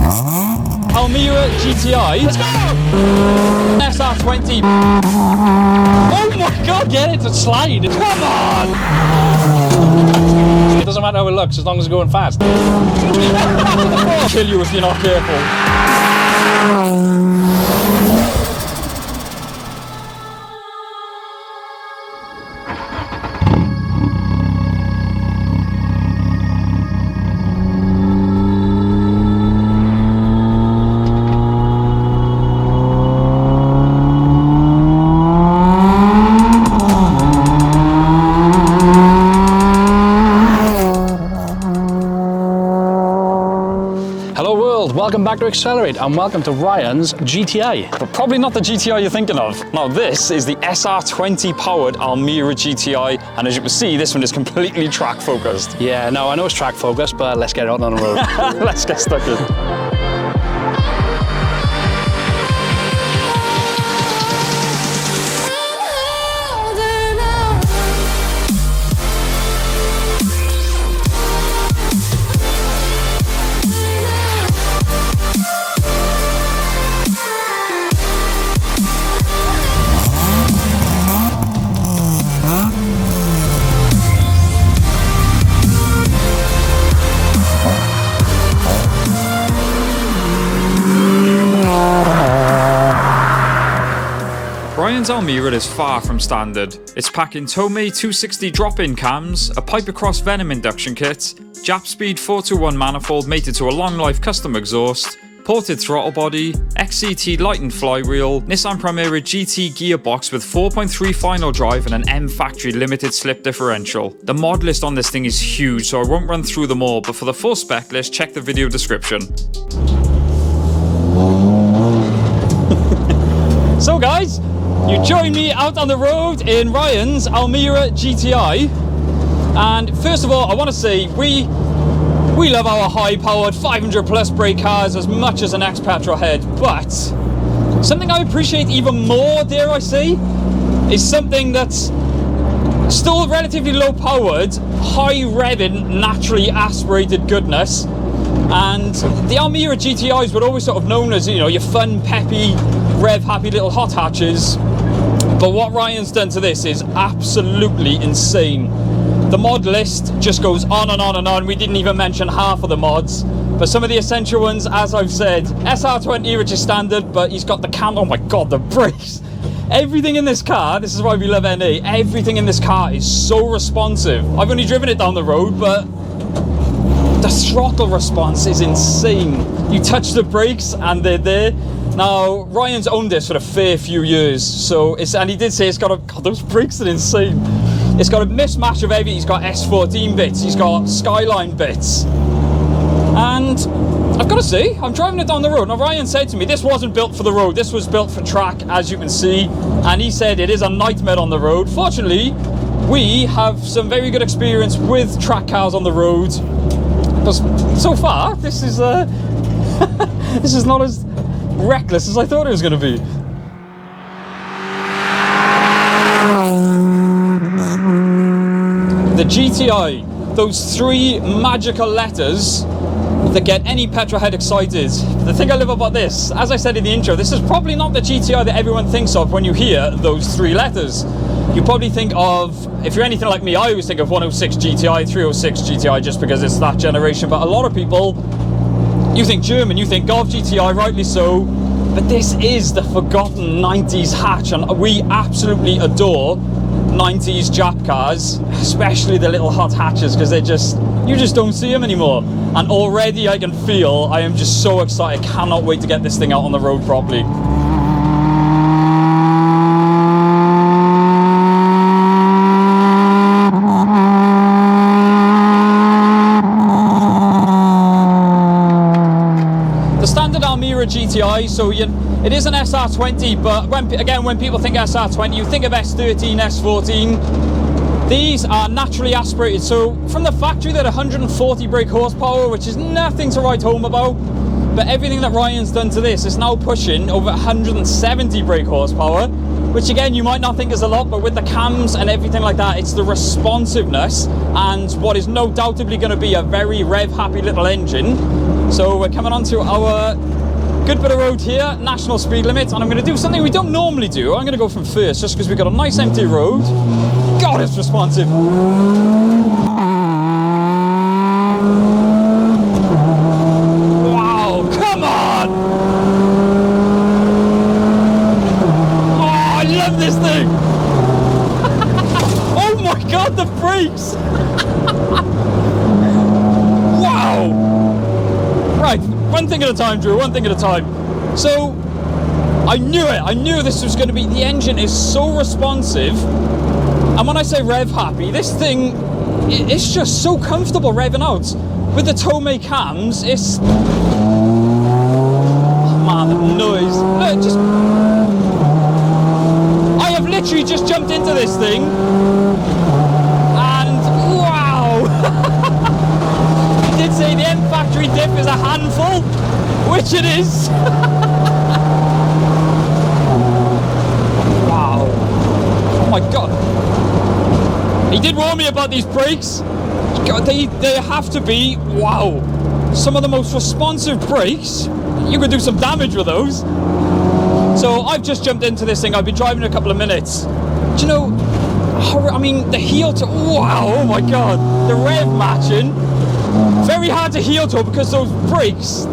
Almera GTi. Let's go! SR20. Oh my god, get it to slide. Come on! It doesn't matter how it looks as long as it's going fast. I'll kill you if you're not careful. Welcome back to Accelerate and welcome to Ryan's GTi. But probably not the GTi you're thinking of. Now this is the SR20 powered Almera GTi, and as you can see this one is completely track focused. Yeah, no, I know it's track focused, but let's get it out on the road. Let's get stuck in. Ryan's Almera is far from standard. It's packing Tomei 260 drop-in cams, a pipe across Venom induction kit, Jap Speed 421 manifold mated to a long life custom exhaust, ported throttle body, XCT light and flywheel, Nissan Almera GT gearbox with 4.3 final drive and an M Factory limited slip differential. The mod list on this thing is huge, so I won't run through them all, but for the full spec list check the video description. So guys, you join me out on the road in Ryan's Almera GTi, and first of all I want to say we love our high-powered 500 plus brake cars as much as the next petrolhead, but something I appreciate even more, dare I say, is something that's still relatively low-powered, high-revving, naturally aspirated goodness. And the Almera GTIs were always sort of known as, you know, your fun, peppy, rev-happy little hot hatches. But what Ryan's done to this is absolutely insane. The mod list just goes on and on and on. We didn't even mention half of the mods. But some of the essential ones, as I've said, SR20, which is standard, but he's got the cam. Oh my god, the brakes. Everything in this car, this is why we love NA, everything in this car is so responsive. I've only driven it down the road, but the throttle response is insane. You touch the brakes and they're there. Now, Ryan's owned this for a fair few years, so and he did say it's got a, god, those brakes are insane. It's got a mismatch of everything. He's got S14 bits, he's got Skyline bits. And I've got to say, I'm driving it down the road. Now, Ryan said to me, this wasn't built for the road, this was built for track, as you can see. And he said it is a nightmare on the road. Fortunately, we have some very good experience with track cars on the road. But so far, this is this is not as reckless as I thought it was going to be. The GTi, those three magical letters that get any petrolhead excited. The thing I love about this, as I said in the intro, this is probably not the GTi that everyone thinks of when you hear those three letters. You probably think of, if you're anything like me, I always think of 106 GTi, 306 GTi, just because it's that generation. But a lot of people, you think German, you think Golf GTi, rightly so. But this is the forgotten 90s hatch, and we absolutely adore 90s Jap cars, especially the little hot hatches, because you just don't see them anymore. And already I can feel I am just so excited. I cannot wait to get this thing out on the road properly. The standard Almera GTi, so it is an SR20, but when people think SR20, you think of S13, S14. These are naturally aspirated, so from the factory they're 140 brake horsepower, which is nothing to write home about. But everything that Ryan's done to this is now pushing over 170 brake horsepower, which again you might not think is a lot, but with the cams and everything like that, it's the responsiveness and what is no doubtably going to be a very rev happy little engine. So we're coming onto our good bit of road here, national speed limit, and I'm going to do something we don't normally do. I'm going to go from first, just because we've got a nice empty road. God, it's responsive. Wow, come on! Oh, I love this thing! Oh my God, the brakes! Wow! Right, one thing at a time, Drew, one thing at a time. So, I knew it. I knew this was going to be, the engine is so responsive. And when I say rev happy, this thing, it's just so comfortable revving out. With the Tomei cams, it's... Oh man, the noise. Look, just... I have literally just jumped into this thing. And, wow! I did say the M Factory diff is a handful, which it is. Wow. Oh my God. He did warn me about these brakes. God, they have to be, wow, some of the most responsive brakes. You could do some damage with those. So I've just jumped into this thing. I've been driving a couple of minutes. Do you know, I mean, the heel toe, wow, oh my God. The rev matching, very hard to heel toe because those brakes,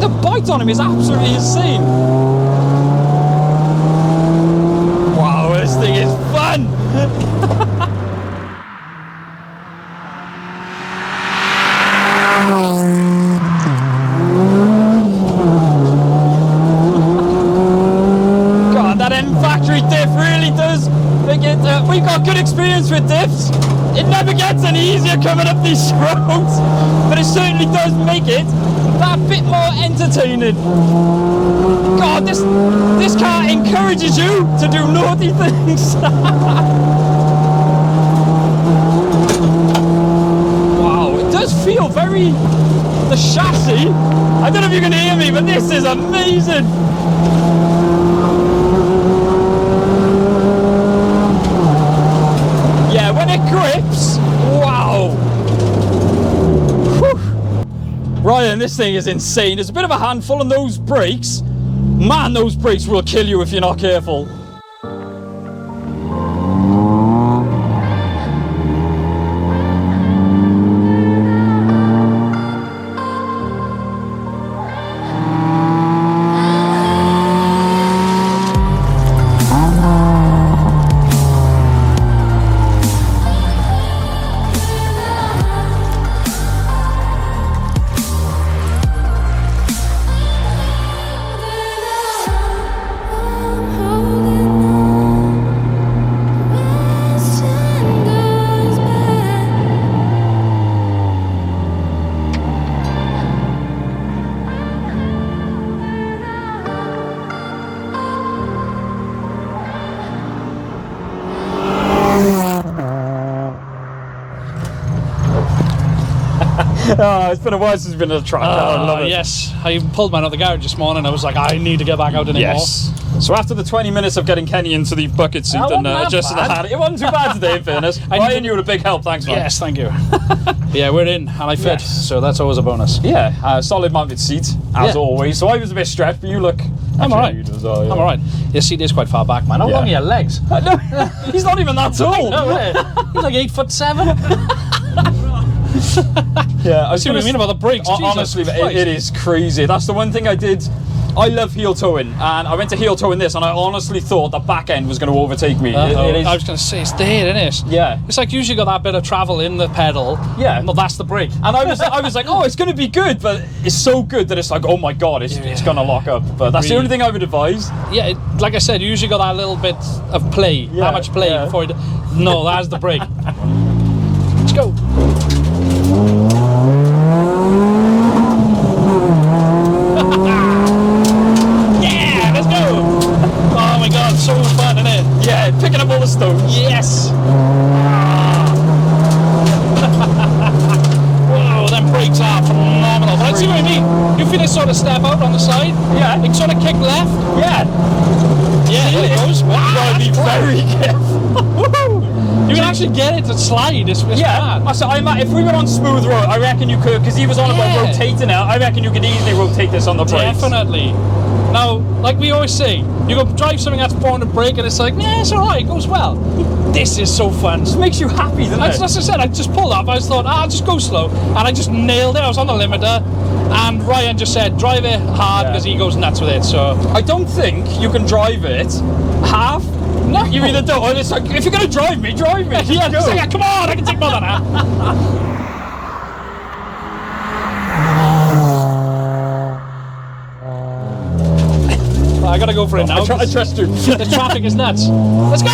the bite on him is absolutely insane. Wow, this thing is fun. God, that M Factory diff really does make it. We've got good experience with diffs. It never gets any easier coming up these roads, but it certainly does make it that bit more entertaining. God, this car encourages you to do naughty things. Wow, it does feel very... The chassis, I don't know if you can hear me, but this is amazing. Yeah, when it grips, wow. Whew. Ryan, this thing is insane. It's a bit of a handful, and those brakes, man, those brakes will kill you if you're not careful. Oh, it's been a while since we've been to the track. I love it. Yes, I pulled mine out the garage this morning. I was like, I need to get back out anymore. Yes. So after the 20 minutes of getting Kenny into the bucket seat and adjusting the hat, it wasn't too bad today, in fairness. Ryan, you were a big help. Thanks, man. Yes, thank you. Yeah, we're in, and I fit, so that's always a bonus. Yeah, solid mounted seat, as always. So I was a bit stretched, but you look... I'm alright. Well, yeah. I'm alright. Your seat is quite far back, man. How long are your legs? No, he's not even that tall. No way. He's like 8'7". Yeah, I see what you mean about the brakes. Honestly, it is crazy. That's the one thing I did. I love heel towing, and I went to heel towing this, and I honestly thought the back end was going to overtake me. It is. I was going to say, it's there, isn't it? Yeah. It's like usually got that bit of travel in the pedal. Yeah. No, that's the brake. And I was like, oh, it's going to be good, but it's so good that it's like, oh my God, it's going to lock up. But that's the only thing I would advise. Yeah, like I said, you usually got that little bit of play. Yeah, how much play before you... No, that's the brake. Let's go. Yeah, let's go. Oh my God, so fun, isn't it? Yeah, picking up all the stones. Yes. Whoa, them brakes are phenomenal. But I see what you mean. You feel it sort of step out on the side? Yeah. Like sort of kick left? Yeah. Yeah, there it goes. Wow, you gotta be very careful. Woohoo! You can actually get it to slide. It's Yeah, mad. so if we were on smooth road, I reckon you could, because he was on about rotating it. I reckon you could easily rotate this on the brakes. Definitely. Now, like we always say, you go drive something that's foreign and brake, and it's like, yeah, it's alright, it goes well. This is so fun. It makes you happy, doesn't it? As I said, I just pulled up. I just thought, I'll just go slow, and I just nailed it. I was on the limiter, and Ryan just said, drive it hard, because he goes nuts with it. So I don't think you can drive it half. No. You either don't, or it's like, if you're going to drive me, drive me. yeah, just say, come on, I can take more than that. I gotta go for it now. I trust you. The traffic is nuts. Let's go!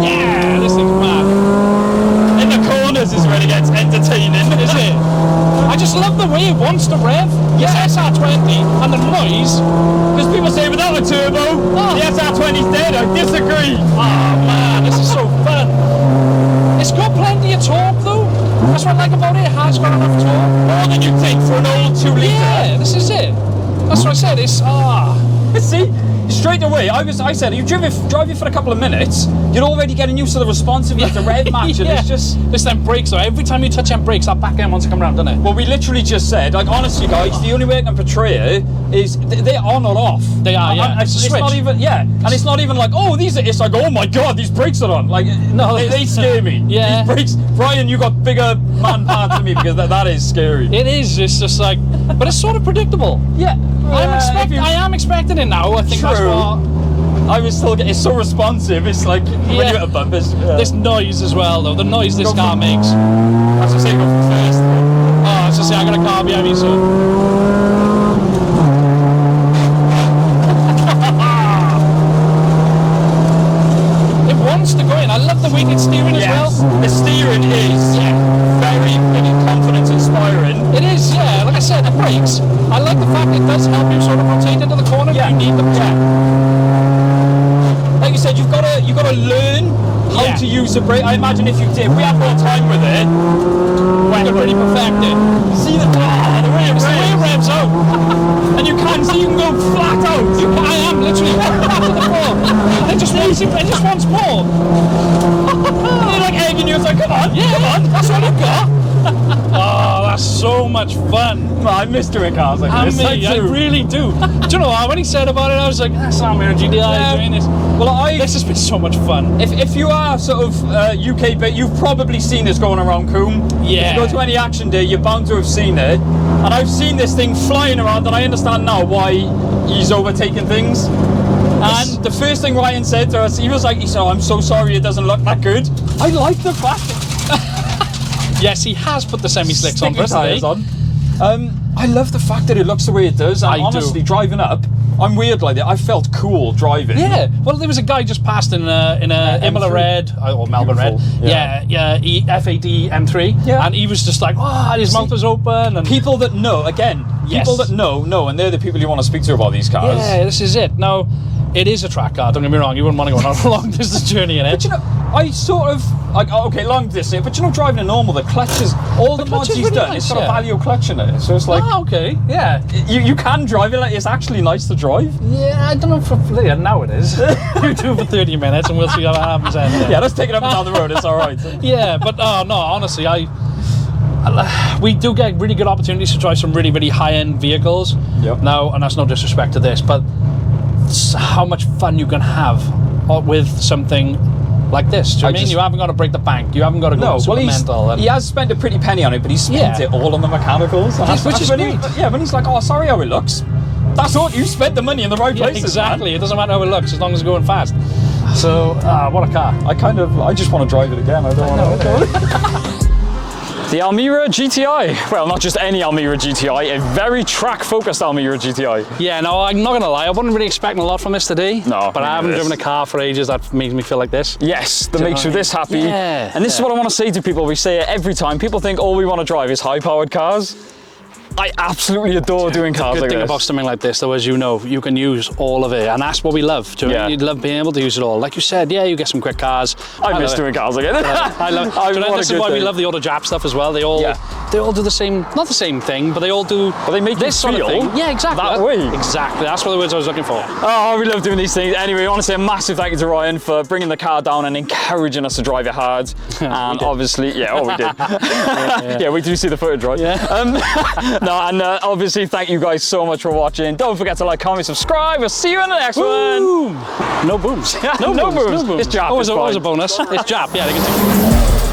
Yeah, this thing's mad. In the corners is when it gets entertaining. Is it? I just love the way it wants to rev. Yes, SR20 and the noise. Because people say without a turbo, the SR20's dead. I disagree. Oh man, this is so fun. It's got plenty of torque though. That's what I like about it. It has got enough torque. More than you think for an old 2 litre. Yeah, this is it. That's what I said. It's See, straight away, I said, you drive it for a couple of minutes, you're already getting used to the responsiveness, the rev match, and it's just... This time brakes though, every time you touch them brakes, that back end wants to come around, doesn't it? Well, we literally just said, like, honestly, guys, the only way I can portray it is they're on or off. They are, yeah. It's not even, and it's not even like, oh, it's like, oh my God, these brakes are on. Like, no, they scare me. Yeah. These brakes, Brian, you got bigger man parts than me, because that is scary. It is, it's just like, but it's sort of predictable. Yeah. I am expecting it now, I think True. that's what... I was still getting, it's so responsive, it's like, when you're at a bump, it's... This noise as well though, the noise this car makes. I was say go for first. Oh, I was just say I got a car behind me soon. It wants to go in. I love the weighted steering as well. The steering is very confidence inspiring. It is, yeah. Like I said, the brakes. I like the fact it does help you sort of rotate into the corner. Yeah. You need them. Like you said, you've got to learn how to use the brake. I imagine if you did, we had more time with it. When you're pretty perfected. See the way it revs out. And you can see you can go flat out. I am literally flat to the floor. It just wants more. They're like egging you, it's like, come on, come on. That's what I've got. Oh, that's so much fun. I miss doing cars like this. I really do. Do you know what? When he said about it, I was like, that's Almera GTi doing this. Well, this has been so much fun. If you are sort of UK, but you've probably seen this going around Coombe. Yeah. If you go to any action day, you're bound to have seen it. And I've seen this thing flying around, and I understand now why he's overtaking things. And the first thing Ryan said to us, he said, oh, I'm so sorry it doesn't look that good. I like the fact that... Yes, he has put the semi-slicks on for us today. I love the fact that it looks the way it does. And honestly, driving up, I'm weird like that. I felt cool driving. Yeah. Well, there was a guy just passed in a Imola Red or Melbourne Red. Yeah. FAD M3. Yeah. And he was just like, oh, his mouth was open. And people that know, people that know, and they're the people you want to speak to about these cars. Yeah, this is it. Now, it is a track car. Don't get me wrong. You wouldn't want to go on a long distance journey in it. But you know, I sort of like long distance. But you know, driving a normal, the clutch is all the mods he's done. It's got a value clutch in it, so it's like okay, yeah. You can drive it. Like it's actually nice to drive. Yeah, I don't know for now it is. You do it for 30 minutes, and we'll see how that happens. Yeah, let's take it up and down the road. It's all right. Yeah, but no, honestly, we do get really good opportunities to drive some really, really high-end vehicles. Yep. Now, and that's no disrespect to this, but how much fun you can have with something like this. Do you mean you haven't got to break the bank? You haven't got to go supplemental. He has spent a pretty penny on it, but he spent it all on the mechanicals. Which is great. When he's like, oh, sorry how it looks. That's all. You spent the money in the right places. Exactly. Man. It doesn't matter how it looks as long as it's going fast. So, what a car. I just want to drive it again. I don't want to. The Almera GTi. Well, not just any Almera GTi, a very track-focused Almera GTi. Yeah, no, I'm not going to lie. I wasn't really expecting a lot from this today. No. But I haven't driven a car for ages that makes me feel like this. Yes, that makes you this happy. Yeah. And this is what I want to say to people. We say it every time. People think all we want to drive is high-powered cars. I absolutely adore doing cars Good like thing this. about something like this, though, as you know, you can use all of it, and that's what we love. Do you know what I mean? You love being able to use it all. Like you said, yeah, you get some quick cars. I miss doing cars again. I love it. Do you know, this is why we love the auto Jap stuff as well. They all do the same, not the same thing, but they all do. But they make this sort of thing. Yeah, exactly. That way. Exactly. That's what the words I was looking for. Oh, we love doing these things. Anyway, I want to say a massive thank you to Ryan for bringing the car down and encouraging us to drive it hard. And obviously, we did. Yeah, we do see the footage, right? Yeah. Obviously, thank you guys so much for watching. Don't forget to like, comment, subscribe. We'll see you in the next one. No booms. No booms. It's Jap. Always a bonus. It's Jap. Yeah, they can